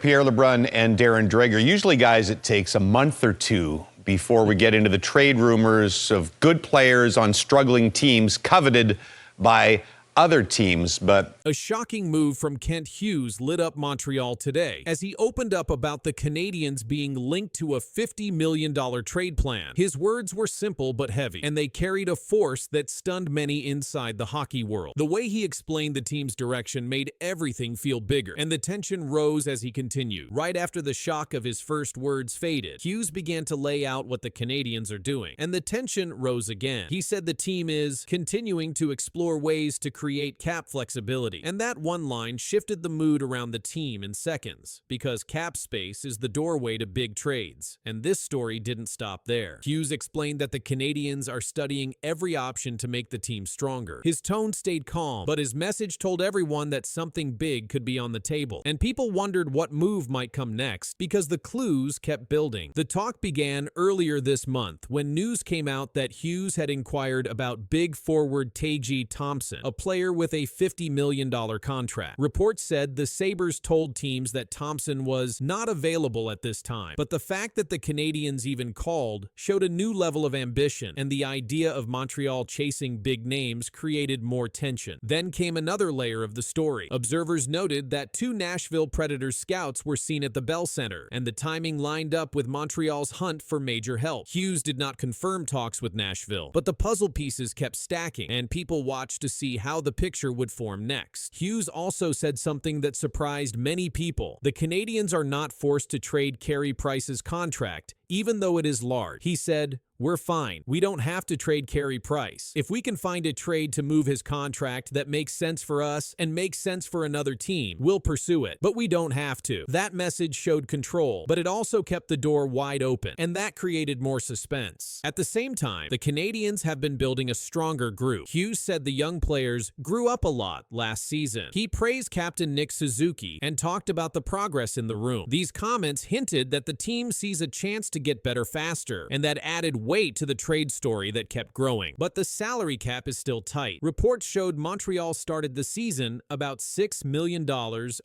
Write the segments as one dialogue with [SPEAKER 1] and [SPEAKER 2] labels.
[SPEAKER 1] Pierre LeBrun and Darren Dreger. Usually, guys, it takes a month or two before we get into the trade rumors of good players on struggling teams coveted by other teams, but
[SPEAKER 2] a shocking move from Kent Hughes lit up Montreal today as he opened up about the Canadiens being linked to a $50 million trade plan. His words were simple but heavy, and they carried a force that stunned many inside the hockey world. The way he explained the team's direction made everything feel bigger, and the tension rose as he continued. Right after the shock of his first words faded, Hughes began to lay out what the Canadiens are doing, and the tension rose again. He said the team is continuing to explore ways to create cap flexibility, and that one line shifted the mood around the team in seconds, because cap space is the doorway to big trades, and this story didn't stop there. Hughes explained that the Canadiens are studying every option to make the team stronger. His tone stayed calm, but his message told everyone that something big could be on the table, and people wondered what move might come next because the clues kept building. The talk began earlier this month when news came out that Hughes had inquired about big forward Tage Thompson, a player with a $50 million contract. Reports said the Sabres told teams that Thompson was not available at this time, but the fact that the Canadiens even called showed a new level of ambition, and the idea of Montreal chasing big names created more tension. Then came another layer of the story. Observers noted that 2 Nashville Predators scouts were seen at the Bell Center, and the timing lined up with Montreal's hunt for major help. Hughes did not confirm talks with Nashville, but the puzzle pieces kept stacking, and people watched to see how the picture would form next. Hughes also said something that surprised many people. The Canadiens are not forced to trade Carey Price's contract, even though it is large. He said, "We're fine. We don't have to trade Carey Price. If we can find a trade to move his contract that makes sense for us and makes sense for another team, we'll pursue it. But we don't have to." That message showed control, but it also kept the door wide open, and that created more suspense. At the same time, the Canadiens have been building a stronger group. Hughes said the young players grew up a lot last season. He praised captain Nick Suzuki and talked about the progress in the room. These comments hinted that the team sees a chance to get better faster, and that added weight to the trade story that kept growing. But the salary cap is still tight. Reports showed Montreal started the season about $6 million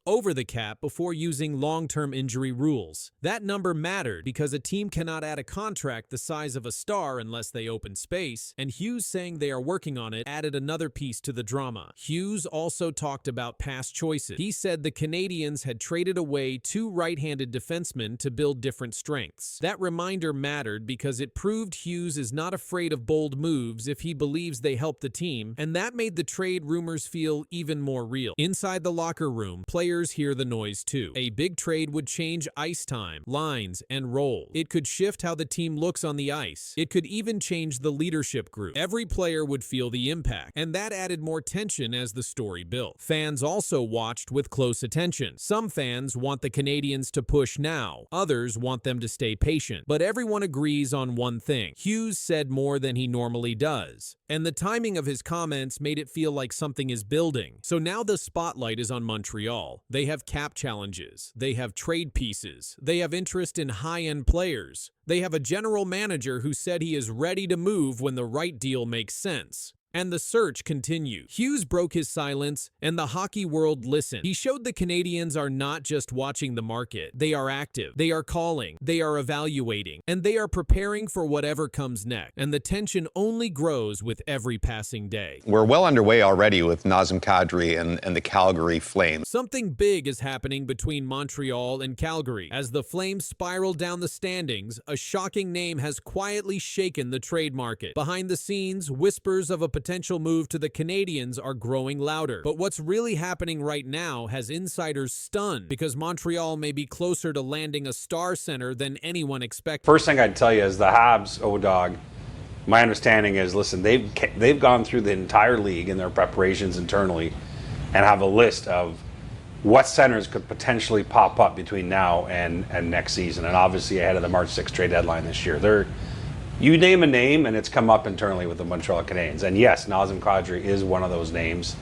[SPEAKER 2] over the cap before using long-term injury rules. That number mattered because a team cannot add a contract the size of a star unless they open space, and Hughes saying they are working on it added another piece to the drama. Hughes also talked about past choices. He said the Canadiens had traded away 2 right-handed defensemen to build different strengths. That reminder mattered because it proved Hughes is not afraid of bold moves if he believes they help the team, and that made the trade rumors feel even more real. Inside the locker room, players hear the noise too. A big trade would change ice time, lines, and roles. It could shift how the team looks on the ice. It could even change the leadership group. Every player would feel the impact, and that added more tension as the story built. Fans also watched with close attention. Some fans want the Canadiens to push now. Others want them to stay patient. But everyone agrees on one thing. Hughes said more than he normally does, and the timing of his comments made it feel like something is building. So now the spotlight is on Montreal. They have cap challenges. They have trade pieces. They have interest in high-end players. They have a general manager who said he is ready to move when the right deal makes sense. And the search continued. Hughes broke his silence, and the hockey world listened. He showed the Canadiens are not just watching the market. They are active. They are calling. They are evaluating. And they are preparing for whatever comes next. And the tension only grows with every passing day.
[SPEAKER 1] we're well underway already with Nazem Kadri and the Calgary Flames.
[SPEAKER 2] Something big is happening between Montreal and Calgary. As the Flames spiral down the standings, a shocking name has quietly shaken the trade market. Behind the scenes, whispers of a potential move to the Canadiens are growing louder. But what's really happening right now has insiders stunned because Montreal may be closer to landing a star center than anyone expected.
[SPEAKER 3] First thing I'd tell you is the Habs, O-Dog, my understanding is, listen, they've gone through the entire league in their preparations internally and have a list of what centers could potentially pop up between now and next season, and obviously ahead of the March 6th trade deadline this year. You name a name, and it's come up internally with the Montreal Canadiens. And yes, Nazem Kadri is one of those names.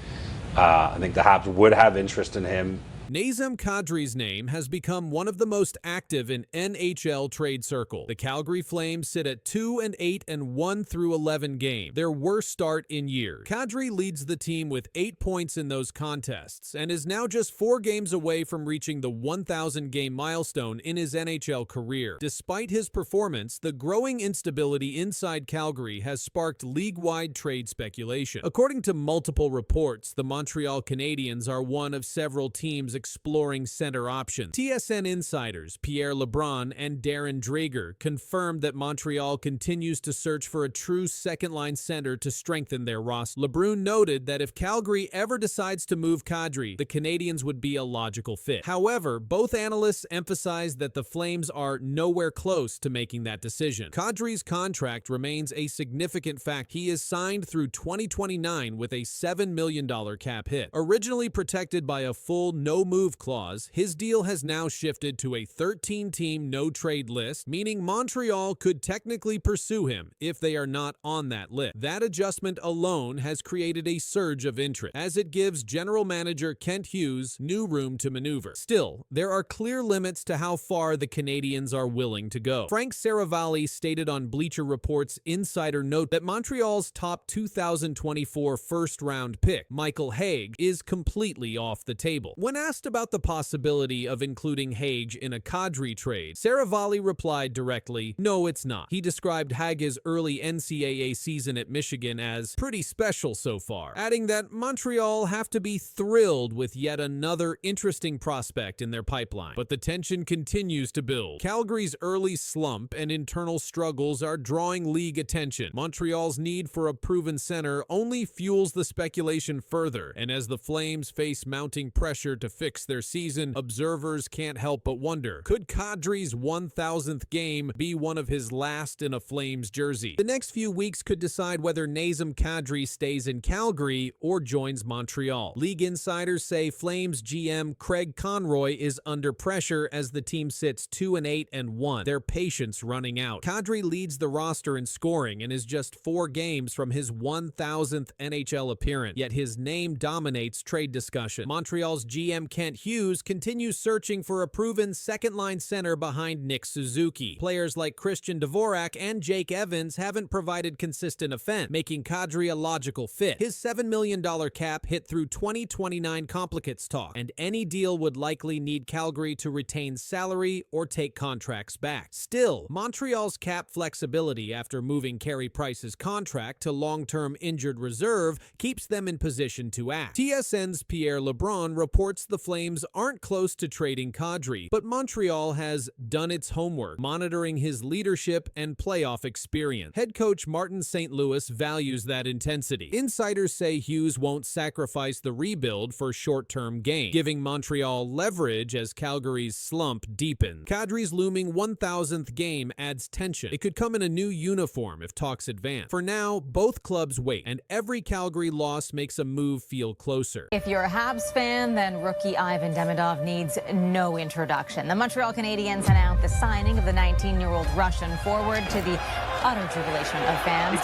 [SPEAKER 3] I think the Habs would have interest in him.
[SPEAKER 2] Nazem Kadri's name has become one of the most active in NHL trade circle. The Calgary Flames sit at 2-8 and 1-11 game, their worst start in years. Kadri leads the team with 8 points in those contests and is now just 4 games away from reaching the 1,000 game milestone in his NHL career. Despite his performance, the growing instability inside Calgary has sparked league-wide trade speculation. According to multiple reports, the Montreal Canadiens are one of several teams exploring center options. TSN insiders Pierre LeBrun and Darren Dreger confirmed that Montreal continues to search for a true second-line center to strengthen their roster. LeBrun noted that if Calgary ever decides to move Kadri, the Canadiens would be a logical fit. However, both analysts emphasized that the Flames are nowhere close to making that decision. Kadri's contract remains a significant fact. He is signed through 2029 with a $7 million cap hit. Originally protected by a full no-move clause, his deal has now shifted to a 13-team no-trade list, meaning Montreal could technically pursue him if they are not on that list. That adjustment alone has created a surge of interest, as it gives general manager Kent Hughes new room to maneuver. Still, there are clear limits to how far the Canadiens are willing to go. Frank Saravalli stated on Bleacher Report's Insider Note that Montreal's top 2024 first-round pick, Michael Hague, is completely off the table. When asked about the possibility of including Hague in a Kadri trade, Saravalli replied directly, "No, it's not." He described Hague's early NCAA season at Michigan as pretty special so far, adding that Montreal have to be thrilled with yet another interesting prospect in their pipeline. But the tension continues to build. Calgary's early slump and internal struggles are drawing league attention. Montreal's need for a proven center only fuels the speculation further, and as the Flames face mounting pressure to fix their season, observers can't help but wonder, could Kadri's 1,000th game be one of his last in a Flames jersey? The next few weeks could decide whether Nazem Kadri stays in Calgary or joins Montreal. League insiders say Flames GM Craig Conroy is under pressure as the team sits 2-8 and 1, their patience running out. Kadri leads the roster in scoring and is just 4 games from his 1,000th NHL appearance, yet his name dominates trade discussion. Montreal's GM Kent Hughes continues searching for a proven second-line center behind Nick Suzuki. Players like Christian Dvorak and Jake Evans haven't provided consistent offense, making Kadri a logical fit. His $7 million cap hit through 2029 complicates talk, and any deal would likely need Calgary to retain salary or take contracts back. Still, Montreal's cap flexibility after moving Carey Price's contract to long-term injured reserve keeps them in position to act. TSN's Pierre LeBrun reports the Flames aren't close to trading Kadri, but Montreal has done its homework, monitoring his leadership and playoff experience. Head coach Martin St. Louis values that intensity. Insiders say Hughes won't sacrifice the rebuild for short-term gain, giving Montreal leverage as Calgary's slump deepens. Kadri's looming 1,000th game adds tension. It could come in a new uniform if talks advance. For now, both clubs wait, and every Calgary loss makes a move feel closer.
[SPEAKER 4] If you're a Habs fan, then rookie Ivan Demidov needs no introduction. The Montreal Canadiens announced the signing of the 19-year-old Russian forward to the utter jubilation of fans.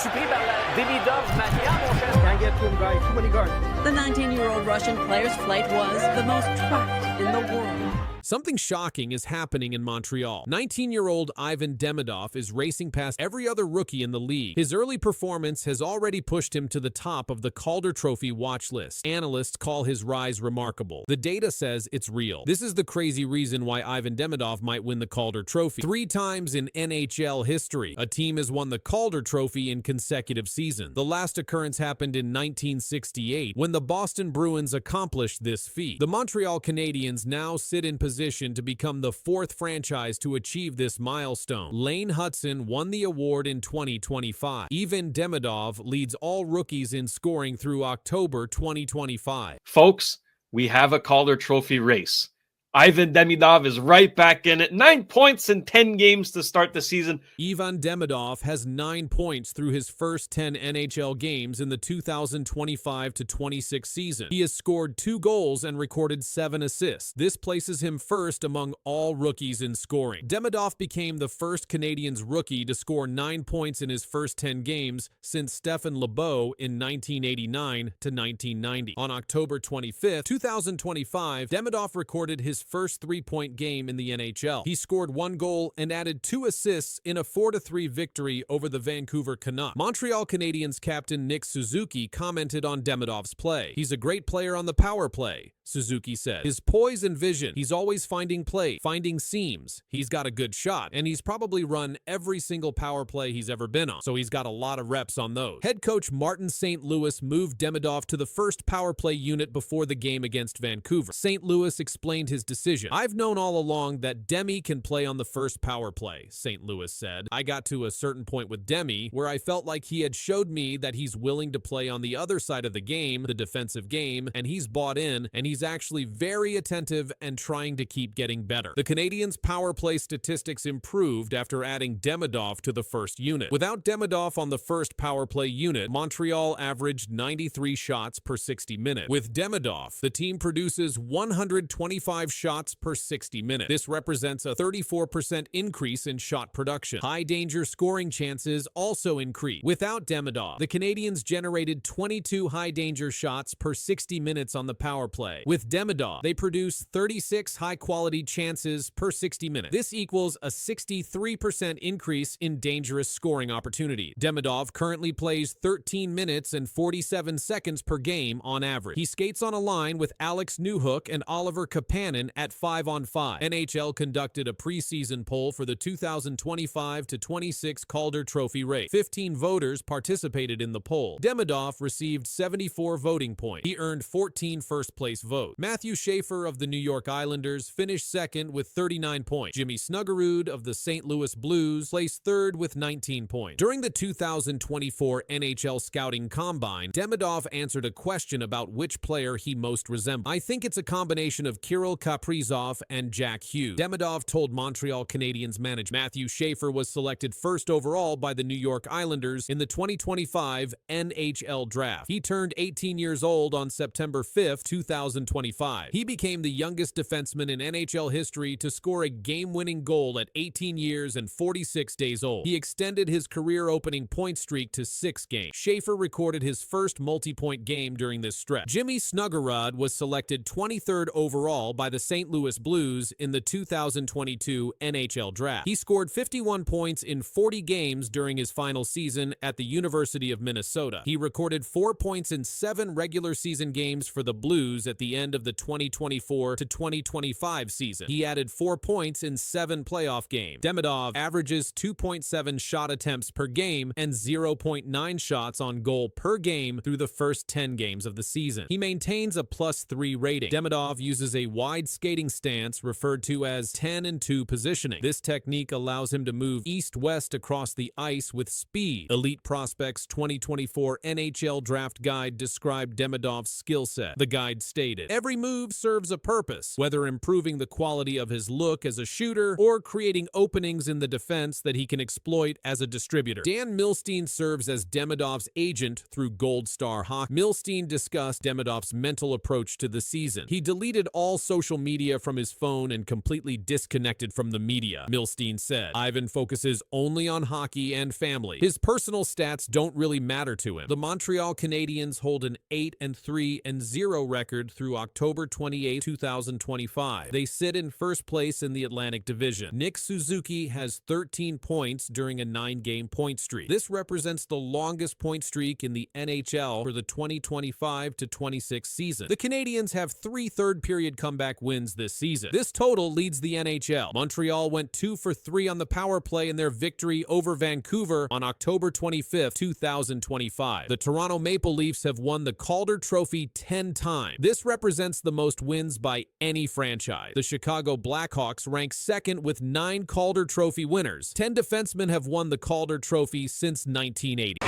[SPEAKER 5] The 19-year-old Russian player's flight was the most tracked in the world.
[SPEAKER 2] Something shocking is happening in Montreal. 19-year-old Ivan Demidov is racing past every other rookie in the league. His early performance has already pushed him to the top of the Calder Trophy watch list. Analysts call his rise remarkable. The data says it's real. This is the crazy reason why Ivan Demidov might win the Calder Trophy. 3 times in NHL history, a team has won the Calder Trophy in consecutive seasons. The last occurrence happened in 1968 when the Boston Bruins accomplished this feat. The Montreal Canadiens now sit in position to become the 4th franchise to achieve this milestone. Lane Hutson won the award in 2025. Ivan Demidov leads all rookies in scoring through October 2025.
[SPEAKER 6] Folks, we have a Calder Trophy race. Ivan Demidov is right back in it. 9 points in 10 games to start the season.
[SPEAKER 2] Ivan Demidov has 9 points through his first 10 NHL games in the 2025-26 season. He has scored 2 goals and recorded 7 assists. This places him first among all rookies in scoring. Demidov became the first Canadiens rookie to score 9 points in his first 10 games since Stephen Lebeau in 1989-1990. On October 25th, 2025, Demidov recorded his first 3-point game in the NHL. He scored 1 goal and added 2 assists in a 4-3 victory over the Vancouver Canucks. Montreal Canadiens captain Nick Suzuki commented on Demidov's play. "He's a great player on the power play," Suzuki said. "His poise and vision, he's always finding play, finding seams. He's got a good shot, and he's probably run every single power play he's ever been on, so he's got a lot of reps on those." Head coach Martin St. Louis moved Demidov to the first power play unit before the game against Vancouver. St. Louis explained his decision. "I've known all along that Demi can play on the first power play," St. Louis said. "I got to a certain point with Demi where I felt like he had showed me that he's willing to play on the other side of the game, the defensive game, and he's bought in, and he's actually very attentive and trying to keep getting better." The Canadiens' power play statistics improved after adding Demidov to the first unit. Without Demidov on the first power play unit, Montreal averaged 93 shots per 60 minutes. With Demidov, the team produces 125 shots per 60 minutes. This represents a 34% increase in shot production. High danger scoring chances also increase. Without Demidov, the Canadiens generated 22 high danger shots per 60 minutes on the power play. With Demidov, they produce 36 high quality chances per 60 minutes. This equals a 63% increase in dangerous scoring opportunity. Demidov currently plays 13 minutes and 47 seconds per game on average. He skates on a line with Alex Newhook and Oliver Kapanen at 5-on-5. NHL conducted a preseason poll for the 2025-26 Calder Trophy race. 15 voters participated in the poll. Demidov received 74 voting points. He earned 14 first-place votes. Matthew Schaefer of the New York Islanders finished second with 39 points. Jimmy Snuggerud of the St. Louis Blues placed third with 19 points. During the 2024 NHL Scouting Combine, Demidov answered a question about which player he most resembled. "I think it's a combination of Kirill Kaprizov and Jack Hughes," Demidov told Montreal Canadiens manager. Matthew Schaefer was selected first overall by the New York Islanders in the 2025 NHL Draft. He turned 18 years old on September 5, 2025. He became the youngest defenseman in NHL history to score a game-winning goal at 18 years and 46 days old. He extended his career-opening point streak to 6 games. Schaefer recorded his first multi-point game during this stretch. Jimmy Snuggerud was selected 23rd overall by the St. Louis Blues in the 2022 NHL Draft. He scored 51 points in 40 games during his final season at the University of Minnesota. He recorded 4 points in 7 regular season games for the Blues at the end of the 2024-2025 season. He added 4 points in 7 playoff games. Demidov averages 2.7 shot attempts per game and 0.9 shots on goal per game through the first 10 games of the season. He maintains a +3 rating. Demidov uses a wide skating stance referred to as 10-2 positioning. This technique allows him to move east-west across the ice with speed. Elite Prospects 2024 NHL Draft Guide described Demidov's skill set. The guide stated, "Every move serves a purpose, whether improving the quality of his look as a shooter or creating openings in the defense that he can exploit as a distributor." Dan Milstein serves as Demidov's agent through Gold Star Hockey. Milstein discussed Demidov's mental approach to the season. "He deleted all social media from his phone and completely disconnected from the media," Milstein said. "Ivan focuses only on hockey and family. His personal stats don't really matter to him." The Montreal Canadiens hold an 8-3-0 record through October 28, 2025. They sit in first place in the Atlantic Division. Nick Suzuki has 13 points during a 9-game point streak. This represents the longest point streak in the NHL for the 2025-26 season. The Canadiens have 3 third-period comeback wins this season. This total leads the NHL. Montreal went 2 for 3 on the power play in their victory over Vancouver on October 25, 2025. The Toronto Maple Leafs have won the Calder Trophy 10 times. This represents the most wins by any franchise. The Chicago Blackhawks rank second with 9 Calder Trophy winners. 10 defensemen have won the Calder Trophy since 1980.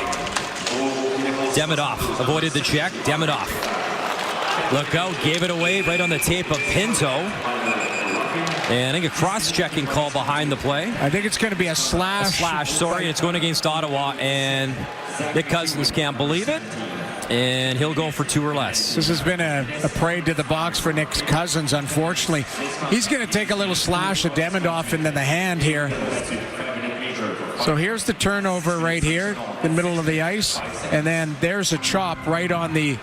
[SPEAKER 7] Demidov avoided the check. Demidov. Look out, gave it away right on the tape of Pinto. And I think a cross-checking call behind the play.
[SPEAKER 8] I think it's going to be a slash.
[SPEAKER 7] A slash, sorry. It's going against Ottawa, and Nick Cousins can't believe it. And he'll go for 2 or less.
[SPEAKER 8] This has been a parade to the box for Nick Cousins, unfortunately. He's going to take a little slash of Demidov into the hand here. So here's the turnover right here, the middle of the ice. And then there's a chop right on the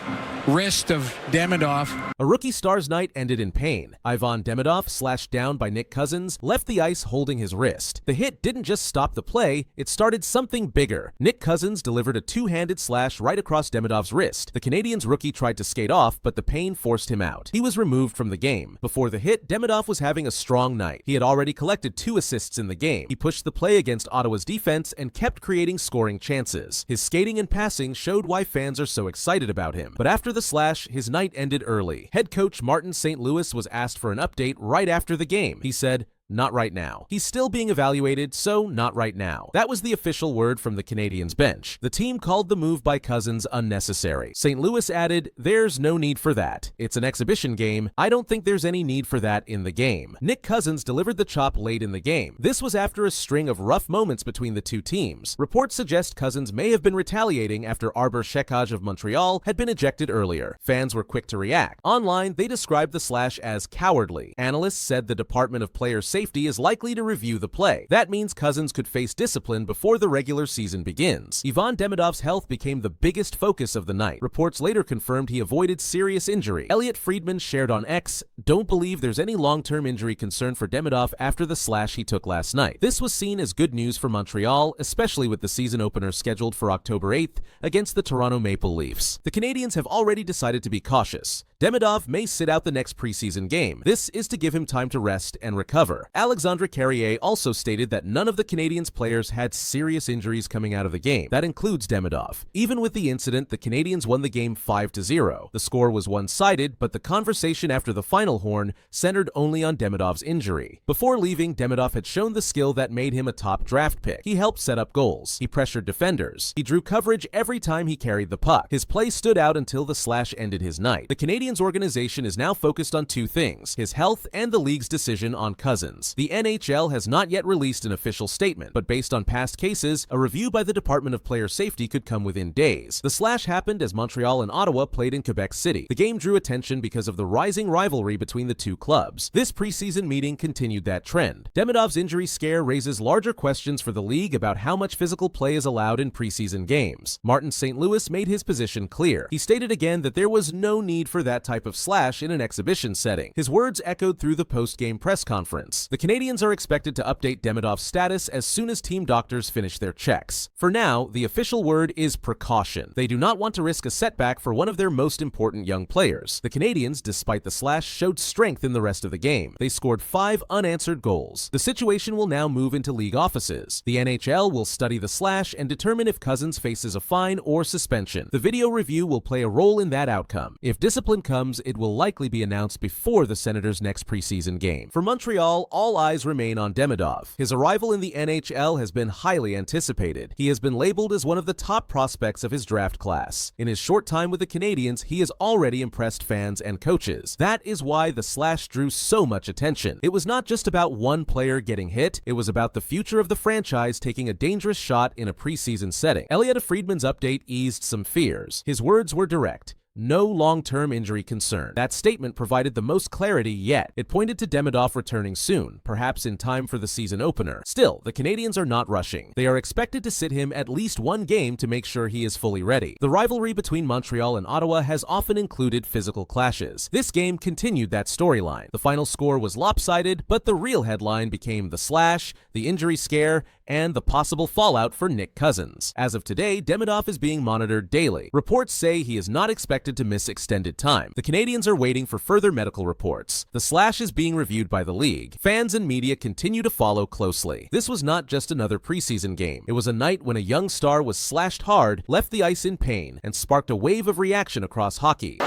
[SPEAKER 8] wrist of Demidov.
[SPEAKER 9] A rookie star's night ended in pain. Ivan Demidov, slashed down by Nick Cousins, left the ice holding his wrist. The hit didn't just stop the play, it started something bigger. Nick Cousins delivered a two-handed slash right across Demidov's wrist. The Canadiens rookie tried to skate off, but the pain forced him out. He was removed from the game. Before the hit, Demidov was having a strong night. He had already collected 2 assists in the game. He pushed the play against Ottawa's defense and kept creating scoring chances. His skating and passing showed why fans are so excited about him. But after the slash, his night ended early. Head coach Martin St. Louis was asked for an update right after the game. He said, "Not right now. He's still being evaluated, so not right now." That was the official word from the Canadiens bench. The team called the move by Cousins unnecessary. St. Louis added, "There's no need for that. It's an exhibition game. I don't think there's any need for that in the game." Nick Cousins delivered the chop late in the game. This was after a string of rough moments between the two teams. Reports suggest Cousins may have been retaliating after Arbor Shekaj of Montreal had been ejected earlier. Fans were quick to react. Online, they described the slash as cowardly. Analysts said the Department of Player Safety is likely to review the play. That means Cousins could face discipline before the regular season begins. Ivan Demidov's health became the biggest focus of the night. Reports later confirmed he avoided serious injury. Elliot Friedman shared on X, "Don't believe there's any long-term injury concern for Demidov after the slash he took last night." This was seen as good news for Montreal, especially with the season opener scheduled for October 8th against the Toronto Maple Leafs. The Canadiens have already decided to be cautious. Demidov may sit out the next preseason game. This is to give him time to rest and recover. Alexandre Carrier also stated that none of the Canadiens players had serious injuries coming out of the game. That includes Demidov. Even with the incident, the Canadiens won the game 5-0. The score was one-sided, but the conversation after the final horn centered only on Demidov's injury. Before leaving, Demidov had shown the skill that made him a top draft pick. He helped set up goals. He pressured defenders. He drew coverage every time he carried the puck. His play stood out until the slash ended his night. The Canadiens organization is now focused on 2 things: his health and the league's decision on Cousins. The NHL has not yet released an official statement, but based on past cases, a review by the Department of Player Safety could come within days. The slash happened as Montreal and Ottawa played in Quebec City. The game drew attention because of the rising rivalry between the two clubs. This preseason meeting continued that trend. Demidov's injury scare raises larger questions for the league about how much physical play is allowed in preseason games. Martin St. Louis made his position clear. He stated again that there was no need for that type of slash in an exhibition setting. His words echoed through the post-game press conference. The Canadiens are expected to update Demidov's status as soon as team doctors finish their checks. For now, the official word is precaution. They do not want to risk a setback for one of their most important young players. The Canadiens, despite the slash, showed strength in the rest of the game. They scored 5 unanswered goals. The situation will now move into league offices. The NHL will study the slash and determine if Cousins faces a fine or suspension. The video review will play a role in that outcome. If discipline comes, it will likely be announced before the Senators' next preseason game. For Montreal, all eyes remain on Demidov. His arrival in the NHL has been highly anticipated. He has been labeled as one of the top prospects of his draft class. In his short time with the Canadiens, he has already impressed fans and coaches. That is why the slash drew so much attention. It was not just about one player getting hit, it was about the future of the franchise taking a dangerous shot in a preseason setting. Elliot Friedman's update eased some fears. His words were direct: "No long-term injury concern." That statement provided the most clarity yet. It pointed to Demidov returning soon, perhaps in time for the season opener. Still, the Canadiens are not rushing. They are expected to sit him at least one game to make sure he is fully ready. The rivalry between Montreal and Ottawa has often included physical clashes. This game continued that storyline. The final score was lopsided, but the real headline became the slash, the injury scare, and the possible fallout for Nick Cousins. As of today, Demidov is being monitored daily. Reports say he is not expected to miss extended time. The Canadiens are waiting for further medical reports. The slash is being reviewed by the league. Fans and media continue to follow closely. This was not just another preseason game. It was a night when a young star was slashed hard, left the ice in pain, and sparked a wave of reaction across hockey.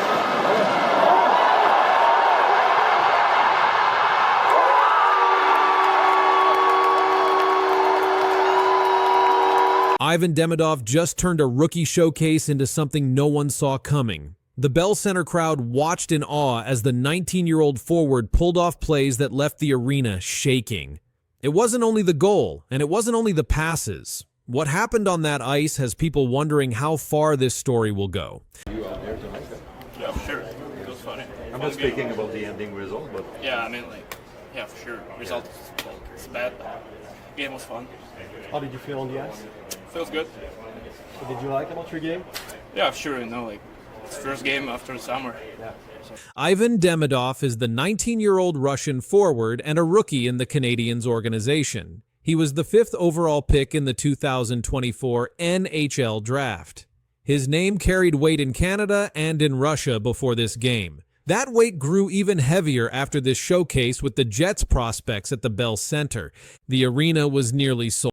[SPEAKER 2] Ivan Demidov just turned a rookie showcase into something no one saw coming. The Bell Center crowd watched in awe as the 19-year-old forward pulled off plays that left the arena shaking. It wasn't only the goal, and it wasn't only the passes. What happened on that ice has people wondering how far this story will go.
[SPEAKER 10] Yeah, for sure. It was funny.
[SPEAKER 3] I'm not speaking about the ending result, but
[SPEAKER 10] yeah, I mean, like, yeah, for sure. Result is bad, but game was fun.
[SPEAKER 11] How did you feel on the ice?
[SPEAKER 10] Feels good.
[SPEAKER 11] What did you like about your game?
[SPEAKER 10] Yeah, sure. You know, like, it's first game after the summer.
[SPEAKER 11] Yeah.
[SPEAKER 2] Ivan Demidov is the 19-year-old Russian forward and a rookie in the Canadiens organization. He was the 5th overall pick in the 2024 NHL draft. His name carried weight in Canada and in Russia before this game. That weight grew even heavier after this showcase with the Jets prospects at the Bell Center. The arena was nearly sold.